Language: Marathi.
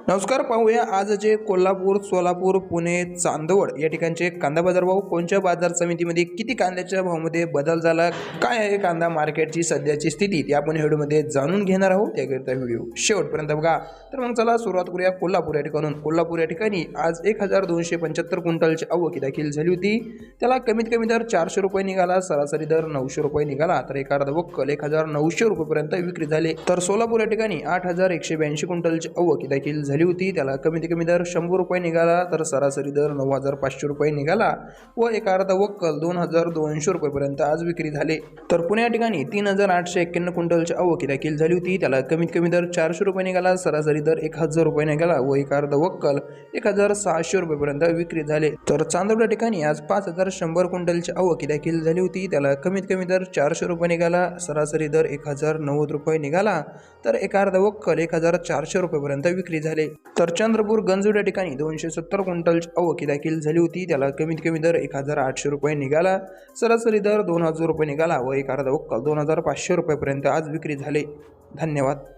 नमस्कार, पाहूया आज जे कोल्हापूर, सोलापूर, पुणे, चांदवड या ठिकाणचे कांदा बाजार भाव कोणत्या बाजार समितीमध्ये किती कांद्याच्या भावामध्ये बदल झाला, काय आहे कांदा मार्केटची सध्याची स्थिती, ते आपण व्हिडिओमध्ये जाणून घेणार आहोत। त्याकरिता व्हिडिओ शेवटपर्यंत बघा। तर मग चला सुरुवात करूया कोल्हापूर या ठिकाणून। कोल्हापूर या ठिकाणी आज 1275 क्विंटलची आवक दाखल झाली होती। त्याला कमीत कमी दर 400 रुपये निघाला, सरासरी दर 900 रुपये निघाला, तर एका अर्धा वक्कल 1900 रुपयेपर्यंत विक्री झाली। तर सोलापूर या ठिकाणी 8182 क्विंटलची आवक दाखल झाली होती। त्याला कमीत कमी दर 100 रुपये निघाला, तर सरासरी दर 9500 रुपये निघाला व एका अर्धा वक्कल 2200 रुपयेपर्यंत आज विक्री झाले। तर पुणे या ठिकाणी 3891 क्विंटलची आवक दाखल झाली होती। त्याला कमीत कमी दर 400 रुपये निघाला, सरासरी दर 1000 रुपये निघाला व एका अर्धा वक्कल 1600 रुपयेपर्यंत विक्री झाले। तर चांदवड या ठिकाणी आज 5100 क्विंटलची आवक दाखल झाली होती। त्याला कमीत कमी दर 400 रुपये निघाला, सरासरी दर 1090 रुपये निघाला, तर एका अर्धा वक्कल 1400 रुपयेपर्यंत विक्री झाले। तर चंद्रपूर गंजूड या ठिकाणी 270 क्विंटलची आवक दाखल झाली होती। त्याला कमीत कमी दर 1800 रुपये निघाला, सरासरी दर 2000 रुपये निघाला व एका अर्धा वक्कल 2500 रुपयेपर्यंत आज विक्री झाले। धन्यवाद।